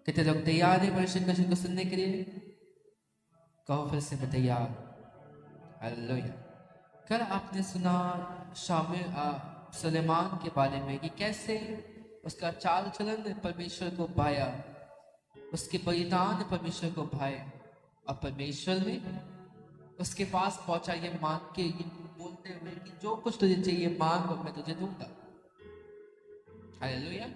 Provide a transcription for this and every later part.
कितने लोग तैयार हैं परमेश्वर का वचन को सुनने के लिए? कहो फिर से, मैं तैयार। हालेलुया। कल आपने सुना सुलेमान के बारे में कि कैसे उसका चाल चलन परमेश्वर को भाया, उसके बलिदान परमेश्वर को भाए, और परमेश्वर ने उसके पास पहुंचा ये मांग के, ये बोलते हुए कि जो कुछ तुझे चाहिए मांग और मैं तुझे दूंगा। हालेलुया।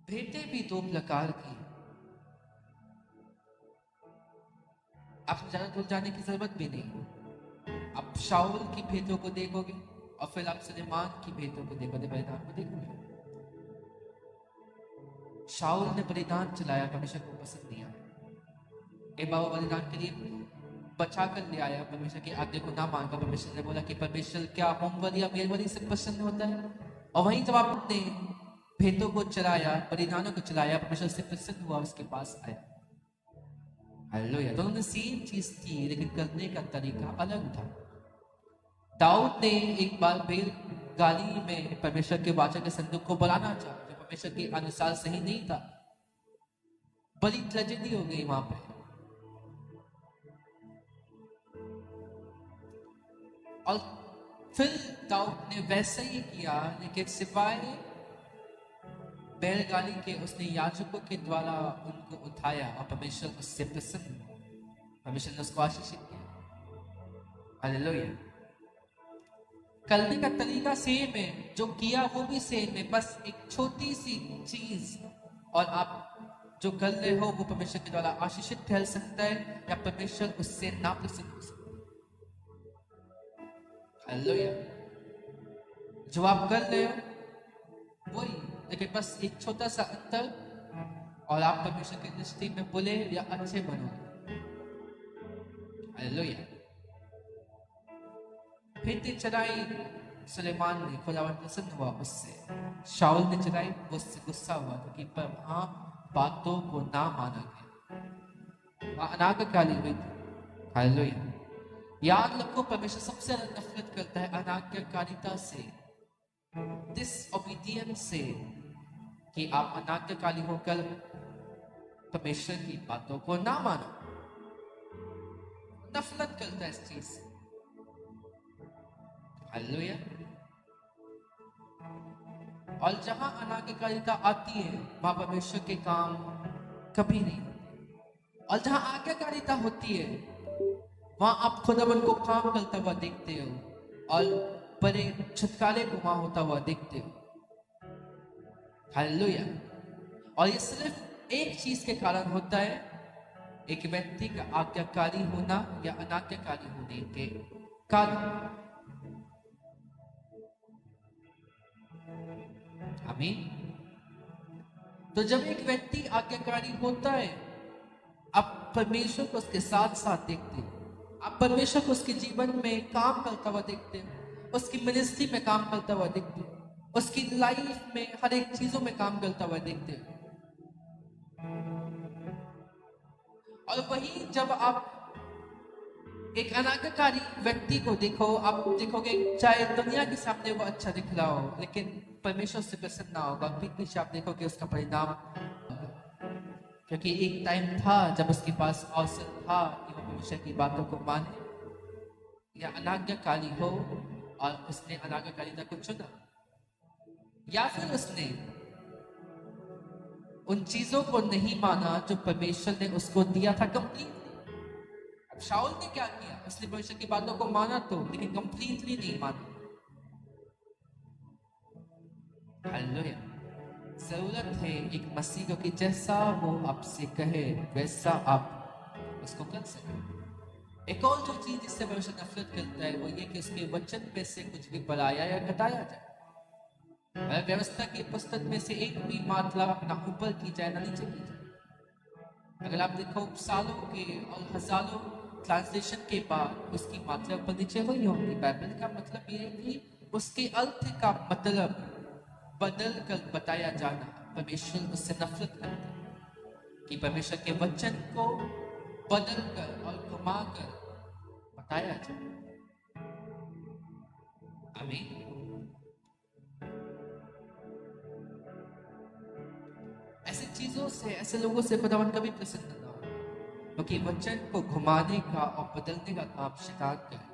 भेंटें भी दो प्रकार की। आप ज्यादा दूर जाने की जरूरत भी नहीं। आप शाऊल की भेंटों को देखोगे और फिर आप सुलेमान की भेंटों को देखोगे, बलिदान को देखोगे। शाऊल ने बलिदान चलाया, परमेश्वर को पसंद नहीं आया। एक बार वो बलिदान के लिए बचा कर ले आया, परमेश्वर की आज्ञा को ना मानकर परमेश्वर ने बोला कि परमेश्वर क्या होमबलि या मेलबलि से पसंद होता है? और वहीं जब आपने भेंटों को चलाया, बलिदानों को चलाया, परमेश्वर से प्रसन्न हुआ, उसके पास आया। हालेलुया। दोनों ने सेम चीज की, लेकिन करने का तरीका अलग था। दाऊद ने एक बार बैलगाड़ी में परमेश्वर के वाचा के संदूक को बुलाना चाहा, जो परमेश्वर के अनुसार सही नहीं था। बड़ी ट्रेजेडी हो गई वहां पे। और फिर दाऊद ने वैसा ही किया, लेकिन सिवाय बैलगाड़ी के उसने याजकों के द्वारा उनको उठाया और परमेश्वर उससे प्रसन्न हुआ। परमेश्वर ने उसको आशीषित किया। हालेलुया। करने का तरीका सेम है, जो किया वो भी सेम है, बस एक छोटी सी चीज, और आप जो कर रहे हो वो परमेश्वर के द्वारा आशीषित ठहर सकता है या परमेश्वर उससे नाप्रसन्न हो सकता है। हालेलुया। जो आप कर रहे हो वही, लेकिन बस एक छोटा सा अंतर, और आप परमेश्वर की दृष्टि में बुरे या अच्छे बनो। हालेलुया। भेंटें चढ़ाई सुलेमान ने, खुदावन प्रसन्न हुआ उससे। शाऊल ने चढ़ाई, वो उससे गुस्सा हुआ, क्योंकि पर वहां बातों को ना माना गया, अनाज्ञाकारी हुई थी। हालेलुया। याद रखो, परमेश्वर सबसे ज्यादा नफरत करता है अनाज्ञाकारिता से, डिसओबीडियंस से, कि आप अनाज्ञाकारी होकर परमेश्वर की बातों को ना मानो। नफरत करता है इस चीज से। हालेलुया। और जहां अनाज्ञाकारिता आती है वहां परमेश्वर के काम कभी नहीं होते, और जहां आज्ञाकारिता होती है वहां आप खुदावन को काम करता हुआ देखते हो, और बड़े छुटकारे को वहां होता हुआ देखते हो। हालेलुया। और ये सिर्फ एक चीज के कारण होता है, एक व्यक्ति का आज्ञाकारी होना या अनाज्ञाकारी होने के कारण। आमीन। तो जब एक व्यक्ति आज्ञाकारी होता है, आप परमेश्वर को उसके साथ साथ देखते हो, आप परमेश्वर को उसके जीवन में काम करता हुआ देखते हो, उसकी मिनिस्ट्री में काम करता हुआ देखते हो, उसकी लाइफ में हर एक चीजों में काम करता हुआ देखते हो। और वही जब आप एक अनाज्ञाकारी व्यक्ति को देखो, आप देखोगे चाहे दुनिया के सामने वो अच्छा दिख रहा हो, लेकिन परमेश्वर से प्रसन्न ना होगा, पीछे आप देखोगे उसका परिणाम। क्योंकि एक टाइम था जब उसके पास अवसर था कि वो परमेश्वर की बातों को माने या अनाज्ञाकारी हो, और उसने अनाज्ञाकारिता को चुना, या फिर उसने उन चीजों को नहीं माना जो परमेश्वर ने उसको दिया था कंप्लीटली। अब शाऊल ने क्या किया? उसने परमेश्वर की बातों को माना तो, लेकिन कंप्लीटली नहीं माना। हालेलुया। जरूरत है एक मसीह को कि जैसा वो आपसे कहे वैसा आप उसको कर सके। एक और जो चीज जिससे परमेश्वर नफरत करता है वो ये कि उसके वचन में से कुछ भी बढ़ाया या घटाया जाए। व्यवस्था की पुस्तक में से एक भी मात्रा ना ऊपर की जाए ना नीचे की जाए। अगर आप देखो सालों के और हजारों ट्रांसलेशन के बाद उसकी मात्रा ऊपर नीचे हुई होगी। बाइबल का मतलब ये है कि उसके अर्थ का मतलब बदल कर बताया जाना। परमेश्वर उससे नफरत करता है कि परमेश्वर के वचन को बदल कर और घुमा कर बताया जाए। आमीन। ऐसे लोगों से खुदावन कभी प्रसन्न ना हो, क्योंकि वचन को घुमाने का और बदलने का काम शैतान का है।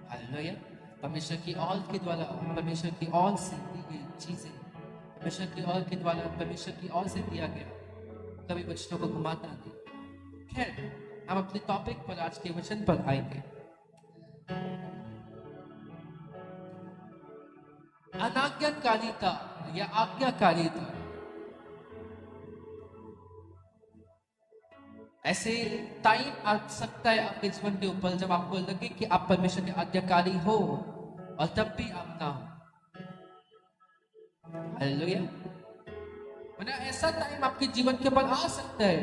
हालेलुया। परमेश्वर की औल के द्वारा, परमेश्वर की औल से दी गई चीजें, परमेश्वर की औल के द्वारा, परमेश्वर की औल से दिया गया कभी वचनों को घुमाता नहीं। खैर, हम अपने टॉपिक पर, आज के वचन पर आएंगे। अनाज्ञाकारिता या आज्ञाकारिता। ऐसे टाइम आ सकता है आपके जीवन के ऊपर जब आपको लगे कि आप परमेश्वर के आज्ञाकारी हो और तब भी आप ना हो। हालेलुया। वरना ऐसा टाइम आपके जीवन के ऊपर आ सकता है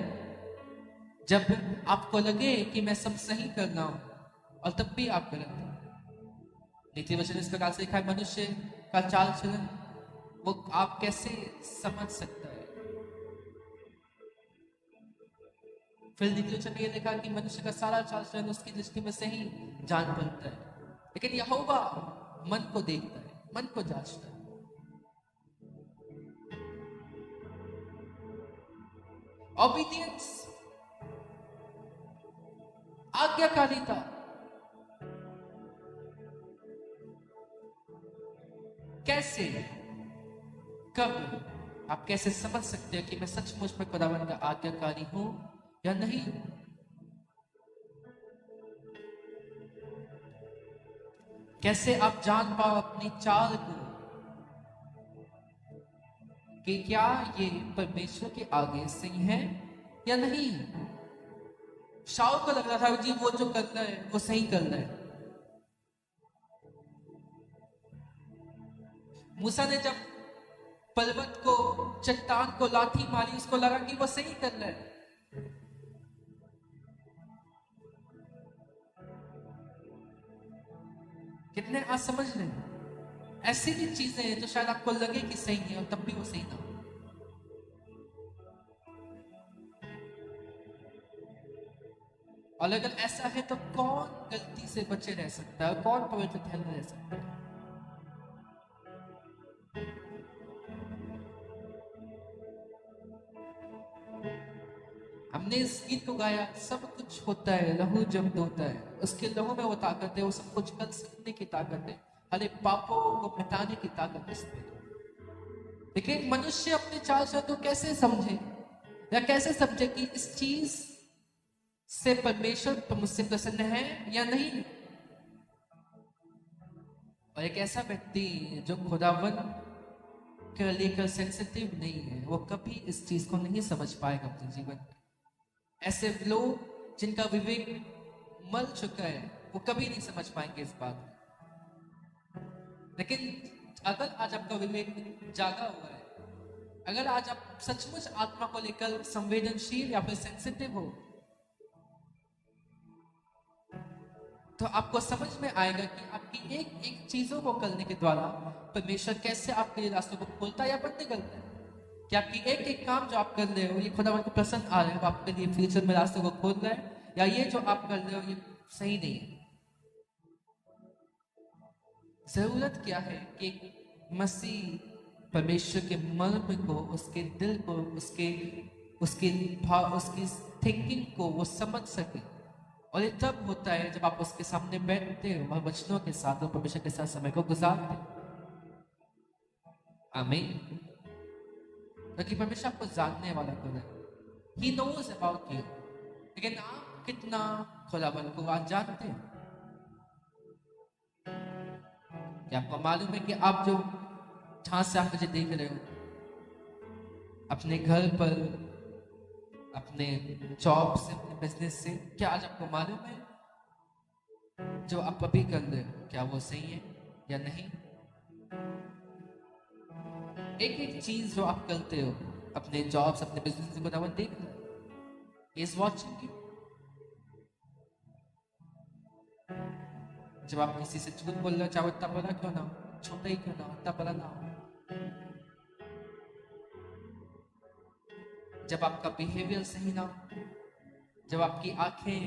जब आपको लगे कि मैं सब सही कर रहा हूं और तब भी आप गलत हो। नीति वचन इस प्रकार से लिखा है, मनुष्य का चाल चलन वो आप कैसे समझ सकता है। फिर नीति वचन में ये लिखा कि मनुष्य का सारा चाल चलन उसकी दृष्टि में सही जान पड़ता है, लेकिन यहोवा मन को देखता है, मन को जांचता है। ओबीडियंस, आज्ञाकारिता। कैसे, कब, आप कैसे समझ सकते हो कि मैं सचमुच में खुदावन का आज्ञाकारी हूं या नहीं? कैसे आप जान पाओ अपनी चाल को कि क्या ये परमेश्वर के आगे सही है या नहीं? शाऊल को लग रहा था जी वो जो कर रहा है वो सही कर रहा है। मूसा ने जब पर्वत को, चट्टान को लाठी मारी, उसको लगा कि वो सही कर रहा है। कितने आज समझ रहे हैं? ऐसी भी चीजें हैं जो शायद आपको लगे कि सही है और तब भी वो सही ना हो। और अगर ऐसा है तो कौन गलती से बचे रह सकता है, कौन पवित्र रह सकता है? हमने इस गीत को गाया, सब कुछ होता है लहू जब धोता है, उसके लहू में वो ताकत है, वो सब कुछ कर सकने की ताकत है, हरे पापों को मिटाने की ताकत इसमें। लेकिन मनुष्य अपने चाल चलन को कैसे समझे, या कैसे समझे कि इस चीज से परमेश्वर मुझसे प्रसन्न है या नहीं? और एक ऐसा व्यक्ति जो खुदावन के लेकर सेंसिटिव नहीं है, वो कभी इस चीज को नहीं समझ पाएगा अपने जीवन में। ऐसे लोग जिनका विवेक मर चुका है, वो कभी नहीं समझ पाएंगे इस बात को। लेकिन अगर आज आपका विवेक जागा हुआ है, अगर आज आप सचमुच आत्मा को लेकर संवेदनशील या फिर सेंसिटिव हो, तो आपको समझ में आएगा कि आपकी एक एक चीजों को करने के द्वारा परमेश्वर कैसे आपके लिए रास्तों को खोलता है या बंद करता है। कि आपकी एक एक काम जो आप कर रहे हो, ये खुदावन को पसंद आ रहा है, वो आपके लिए फ्यूचर में रास्तों को खोल रहा है, या ये जो आप कर रहे हो ये सही नहीं है। जरूरत क्या है कि मसीह परमेश्वर के मर्म को, उसके दिल को, उसकी थिंकिंग को वो समझ सके। और ये तब होता है जब आप उसके सामने बैठते हो और वचनों के साथ और परमेश्वर के साथ समय को गुजारते हो। आमीन। क्योंकि परमेश्वर आपको जानने वाला खुद है, He knows about you। लेकिन आप कितना खुदावन को आज जानते हैं? क्या आपको मालूम है कि आप जो जहां से आप मुझे देख रहे हो, अपने घर पर, अपने जॉब से, अपने बिजनेस से, क्या आज आपको मालूम है जो आप अभी कर रहे हो क्या वो सही है या नहीं? एक एक चीज जो आप करते हो अपने जॉब से, अपने बिजनेस से, खुदावन देख रहा है, इज वॉचिंग यू। जब आप किसी से झूठ बोल रहे हो, चाहे इतना बड़ा क्यों ना हो, छोटा ही क्यों ना हो, इतना बड़ा ना हो, जब आपका बिहेवियर सही ना हो, जब आपकी आंखें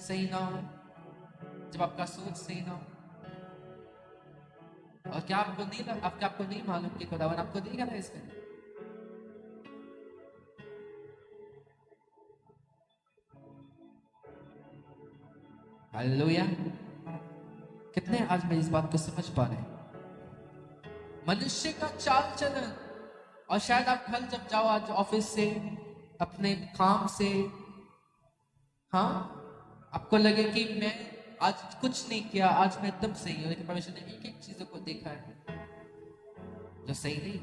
सही ना हो, जब आपका सोच सही ना हो, और क्या आपको नहीं मालूम कि खुदावन आपको देख रहा है इसमें? हालेलुया। कितने आज मैं इस बात को समझ पा रहे हैं? मनुष्य का चाल चलन, और शायद आप घर जब जाओ आज ऑफिस से, अपने काम से, हाँ, आपको लगे कि मैं आज कुछ नहीं किया, आज मैं एकदम सही हूं, लेकिन परमेश्वर ने एक एक चीजों को देखा है जो सही नहीं।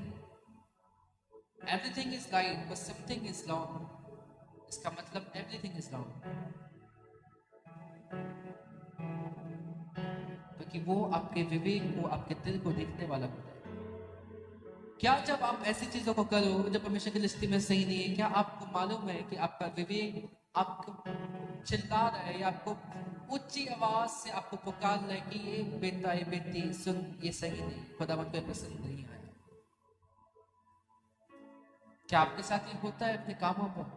Everything is right but something is wrong. इसका मतलब एवरीथिंग इज रॉन्ग, क्योंकि वो आपके विवेक को, आपके दिल को देखने वाला होता है। क्या जब आप ऐसी चीजों को करो जो परमेश्वर की दृष्टि में सही नहीं है, क्या आपको मालूम है कि आपका विवेक आपको चिल्ला रहा है या आपको ऊंची आवाज से आपको पुकार रहा है कि ये बेटा, ये बेटी सुन, ये सही नहीं, खुदावन को पसंद नहीं आया? क्या आपके साथ ये होता है अपने कामों पर?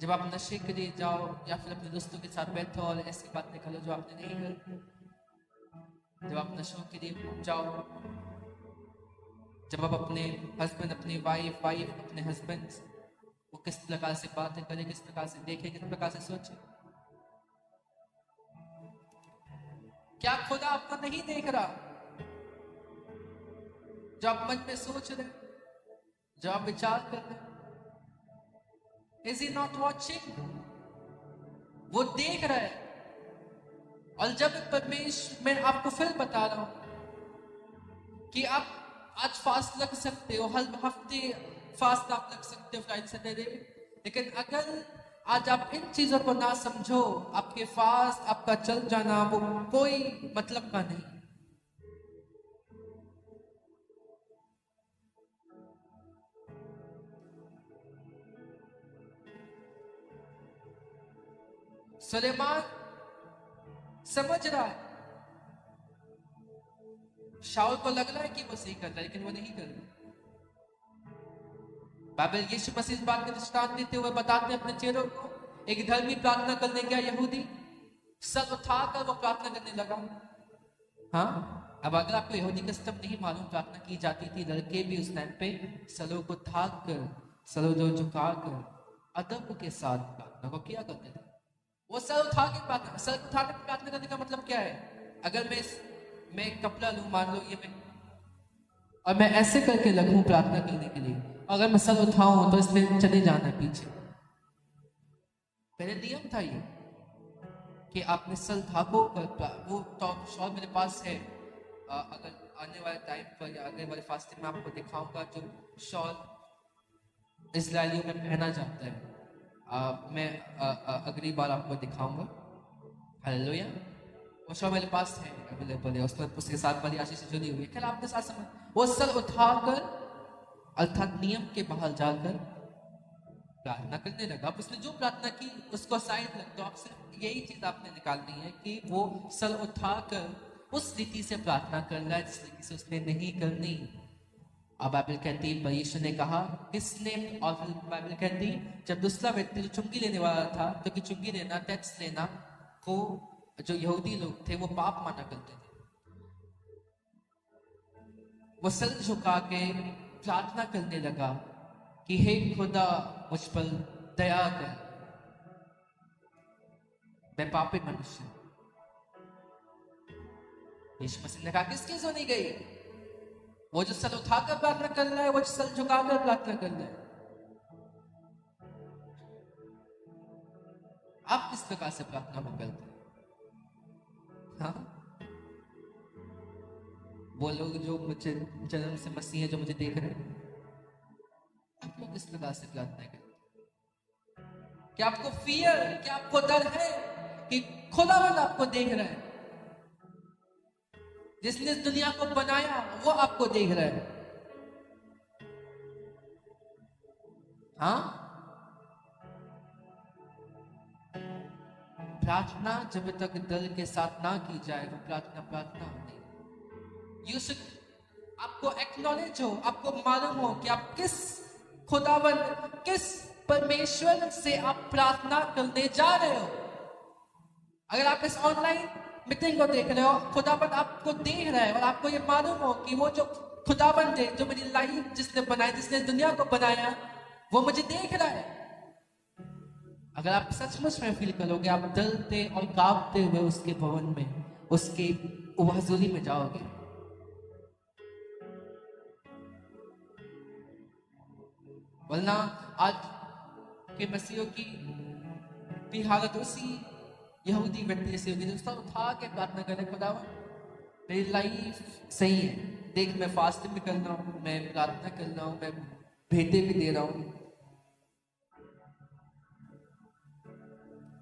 जब आप नशे के लिए जाओ या फिर अपने दोस्तों के साथ बैठो और ऐसी बातें करो जो आपने नहीं करी, जब आप नशों के लिए जाओ, जब आप अपने हस्बैंड, अपनी वाइफ अपने हस्बैंड वो किस प्रकार से बातें करें, किस प्रकार से देखें, किस प्रकार से सोचें, क्या खुदा आपको नहीं देख रहा? जो आप मन में सोच रहे, जो आप विचार कर रहे, इज ही नॉट वॉचिंग? वो देख रहा है। और जब परमेश्वर, मैं आपको फिर बता रहा हूं कि आप आज फास्ट रख सकते हो, हर हफ्ते फास्ट आप रख सकते हो, फ्राइडे सैटरडे, लेकिन अगर आज आप इन चीजों को ना समझो, आपके फास्ट, आपका चल जाना वो कोई मतलब का नहीं। सुलेमान समझ रहा है, शाऊल को लग रहा है कि वो सही कर रहा है, लेकिन वो नहीं कर रहा। बाइबल यीशु मसीह इस बात का दृष्टांत देते हुए बताते हैं अपने चेलों को, एक धर्मी प्रार्थना करने गया यहूदी, सर उठाकर वो प्रार्थना करने लगा। हाँ, अब अगर आपको यहूदी कस्टम नहीं मालूम, प्रार्थना की जाती थी, लड़के भी उस टाइम पे सरों को थाक कर, सरों जो झुका कर अदब के साथ प्रार्थना को किया करते थे। वो सर उठा के प्रार्थना, सर उठा के प्रार्थना करने का मतलब क्या है? अगर मैं कपड़ा लूं, मान लो ये मैं, और मैं ऐसे करके लगूं प्रार्थना करने के लिए, अगर मैं सर उठाऊं तो इसमें चले जाना पीछे। पहले नियम था ये कि आपने सर ढाको, वो तो शॉल मेरे पास है, अगर आने वाले टाइम पर या आने वाले फास्टिंग में आपको दिखाऊंगा जो शॉल इजरायलियों में पहना जाता है, मैं अगली बार आपको दिखाऊंगा। हालेलुया। वो शॉल मेरे पास है, अवेलेबल है, उसके साथ वाली आशीष से जुड़ी हुई है। क्या आपके साथ समझ, वो सर उठाकर अर्थात नियम के बाहर जाकर प्रार्थना करने लगा। अब उसने जो प्रार्थना की उसको साइड रख दो, आप सिर्फ यही चीज आपने निकालनी है कि वो सर उठाकर उस रीति से प्रार्थना कर रहा है जिस रीति से उसने नहीं करनी। अब बाइबल कहती है, यीशु ने कहा किसने, और फिर बाइबल कहती जब दूसरा व्यक्ति जो चुंगी लेने वाला था, क्योंकि चुंगी लेना, टैक्स लेना को जो यहूदी लोग थे वो पाप माना करते थे, वो सर झुका के प्रार्थना करने लगा कि हे खुदा मुझ पर दया कर, मैं पापी मनुष्य। यीशु मसीह ने कहा किसकी सुनी गई? वो जो सर उठाकर प्रार्थना कर रहा है, वो जो सर झुकाकर प्रार्थना कर रहा है। आप किस प्रकार से प्रार्थना को करते हैं? हाँ, वो लोग जो मुझे जन्म से मसीह है, जो मुझे देख रहे हैं, आप लोग किस प्रकार से प्रार्थना करते हैं? क्या आपको फियर, क्या आपको डर है कि खुदावंद आपको देख रहा है? जिसने इस दुनिया को बनाया वो आपको देख रहा है। हाँ, प्रार्थना जब तक दिल के साथ ना की जाए वो प्रार्थना नहीं। आपको एक्नॉलेज हो, आपको मालूम हो कि आप किस खुदावंद, किस परमेश्वर से आप प्रार्थना करने जा रहे हो। अगर आप इस ऑनलाइन मीटिंग को देख रहे हो, खुदाबंद आपको देख रहा है और आपको ये मालूम हो कि वो जो खुदाबंद है, जो मेरी लाइफ जिसने बनाई, जिसने दुनिया को बनाया, वो मुझे देख रहा है। अगर आप सचमुच में फील करोगे, आप डरते और कांपते हुए उसके भवन में, उसके हजूरी में जाओगे। वरना आज के मसीहों की भी हालत उसी यहूदी व्यक्ति जैसी होगी, जो उठा के प्रार्थना करे, खुदावन मेरी लाइफ सही है, देख मैं फास्टिंग भी कर रहा हूँ, मैं प्रार्थना कर रहा हूँ, मैं भेंटे भी दे रहा हूँ।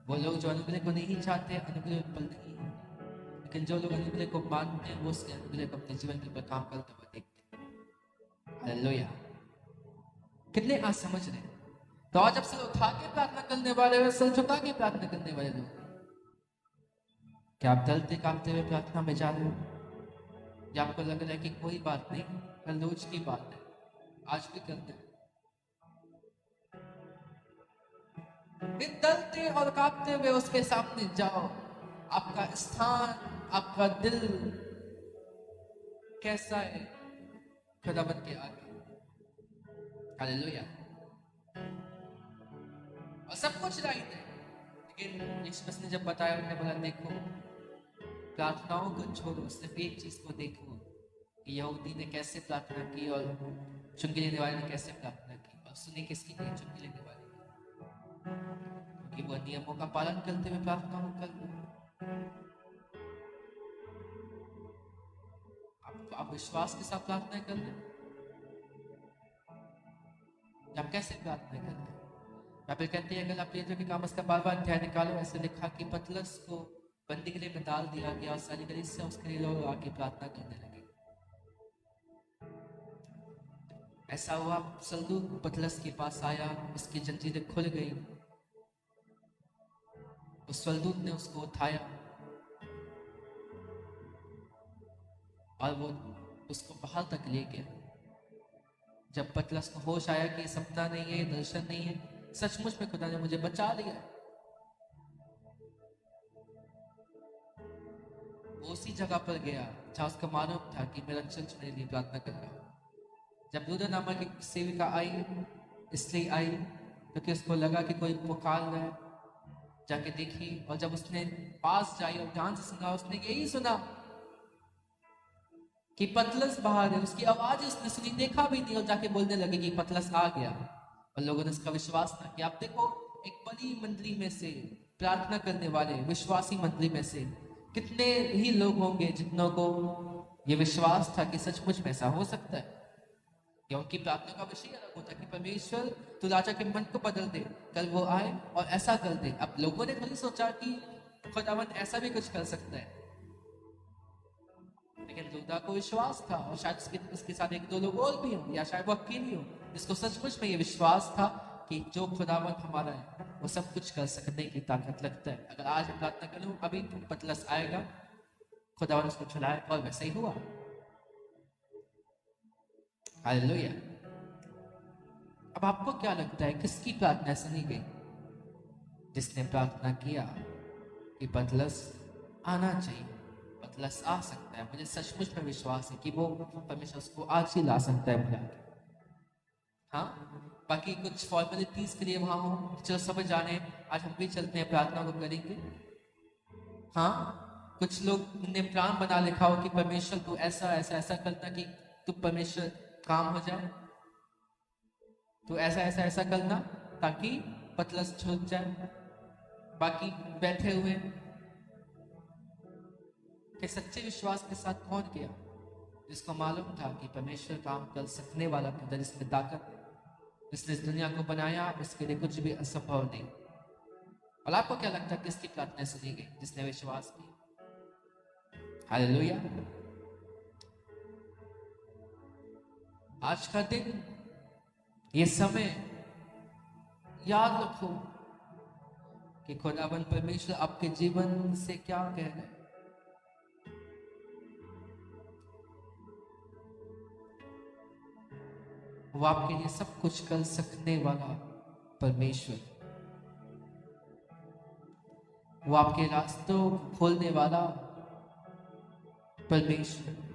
वो लोग जो अनुग्रह को नहीं चाहते, अनुग्रह पल नहीं है, लेकिन जो लोग अनुग्रह को मानते हैं, वो उसके अनुग्रह को अपने जीवन के ऊपर काम करते हुए देखते हैं। हालेलुया। कितने आज समझ रहे? तो आज जब सर उठा के प्रार्थना करने वाले हो, सर झुका के प्रार्थना करने वाले लोग, क्या आप डरते कांपते हुए प्रार्थना में जा रहे हो? या आपको लग रहा है कि कोई बात नहीं, कल रोज की बात है, आज भी करते हैं? डरते और कांपते हुए उसके सामने जाओ। आपका स्थान, आपका दिल कैसा है खुदावंद के आगे? हालेलुया। और सब कुछ राइट है, लेकिन यीशु ने जब बताया, उन्होंने बोला देखो, प्रार्थनाओं को छोड़ो, सिर्फ एक चीज को देखो कि यहूदी ने कैसे प्रार्थना की और चुंगी लेने वाले ने कैसे प्रार्थना की। और सुनी किसकी की? चुंगी लेने वाले, क्योंकि वो नियमों का पालन करते हुए प्रार्थना कर। आप विश्वास के साथ प्रार्थना कर रहे, आप कैसे प्रार्थना करते हैं? या फिर कहते हैं, अगर आप ये जो कि काम उसका बार बार अध्याय निकालो, ऐसे लिखा कि पतरस को बंदी गृह में डाल दिया गया और सारी कलीसिया उसके लिए लोग आके प्रार्थना करने लगे। ऐसा हुआ, स्वर्गदूत पतरस के पास आया, उसकी जंजीरें खुल गई, उस स्वर्गदूत ने उसको उठाया और वो उसको बाहर तक ले गया। जब पतरस को होश आया कि सपना नहीं है, दर्शन नहीं है, सचमुच में खुदा ने मुझे बचा लिया, वो उसी जगह पर गया जहां उसका मालूम था कि मेरा चर्च मेरे लिए प्रार्थना कर रहा है। जब लूदा नामक एक सेविका आई, इसलिए आई क्योंकि उसको लगा कि कोई पुकार रहा है, जाके देखी, और जब उसने पास जाई और ध्यान से सुना, उसने यही सुना कि पतरस बाहर है। उसकी आवाज उसने सुनी, देखा भी नहीं, और जाके बोलने लगे कि पतरस आ गया। और लोगों ने उसका विश्वास ना किया। आप देखो, एक बड़ी मंडली में से, प्रार्थना करने वाले विश्वासी मंडली में से कितने ही लोग होंगे जितनों को ये विश्वास था कि सचमुच में ऐसा हो सकता है। क्योंकि प्रार्थना का विषय अलग होता है कि परमेश्वर तू राजा के मन को बदल दे, कल वो आए और ऐसा कर दे। अब लोगों ने नहीं सोचा कि खुदावंद ऐसा भी कुछ कर सकता है, लेकिन लूदा को विश्वास था, और शायद उसके साथ एक दो लोग और भी हों, या शायद वो अकेली हो, जिसको सचमुच में ये विश्वास था कि जो खुदावंद हमारा है वो सब कुछ कर सकने की ताकत लगता है। अगर आज प्रार्थना करूं, अभी पतरस आएगा, खुदावंद उसको छुड़ाए, और वैसा ही हुआ। हालेलुया। अब आपको क्या लगता है, किसकी प्रार्थना सुनी गई? जिसने प्रार्थना किया कि पतरस आना चाहिए, पतरस आ सकता है, मुझे सचमुच में विश्वास है कि वो परमेश्वर उसको आज ही ला सकता है बुला के। हाँ, बाकी कुछ फॉर्मेलिटीज के लिए वहां हो, चलो समझ जाने, आज हम भी चलते हैं, प्रार्थना को करेंगे। हाँ, कुछ लोग ने प्लान बना लिखा हो कि परमेश्वर तू ऐसा ऐसा ऐसा करना कि तू परमेश्वर काम हो जाए, तो ऐसा ऐसा ऐसा करना ताकि पतरस छूट जाए। बाकी बैठे हुए कि सच्चे विश्वास के साथ कौन किया? जिसको मालूम था कि परमेश्वर काम कर सकने वाला खुदा, जिसमें ताकत है, जिसने इस दुनिया को बनाया, उसके लिए कुछ भी असंभव नहीं। और आपको क्या लगता है किसकी प्रार्थना सुनी गई? जिसने विश्वास किया। हालेलुया। आज का दिन, ये समय याद रखो कि खुदावंद परमेश्वर आपके जीवन से क्या कह रहे हैं। वो आपके लिए सब कुछ कर सकने वाला परमेश्वर, वो आपके रास्तों खोलने वाला परमेश्वर।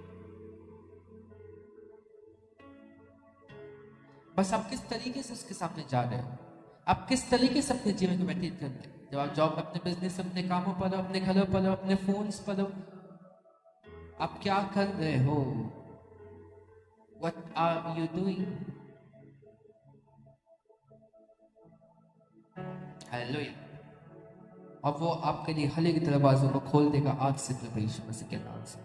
बस आप किस तरीके से उसके सामने जा रहे हो, आप किस तरीके से अपने जीवन को व्यतीत करते हैं। जब आप जॉब, अपने बिजनेस, अपने कामों पर हो, अपने घरों पर हो, अपने फोन्स पर हो, आप क्या कर रहे हो? What are you doing? Hallelujah. और वो आपके लिए हर एक दरवाजों को खोल देगा आज से, प्रभु यीशु मसीह के नाम से।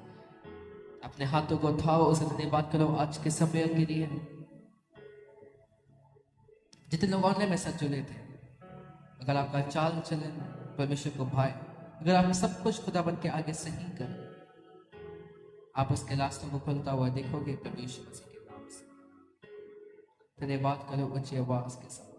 अपने हाथों को उठाओ, उसे धन्यवाद करो आज के समय के लिए। जितने लोग ऑनलाइन में साथ जुड़े थे, अगर आपका चाल चलन परमेश्वर को भाए, अगर आप सब कुछ खुदाबंद के आगे सही कर, आप उसके रास्तों को खुलता हुआ देखोगे प्रभु यीशु मसीह के नाम से। धन्यवाद करो ऊंची आवाज के साथ।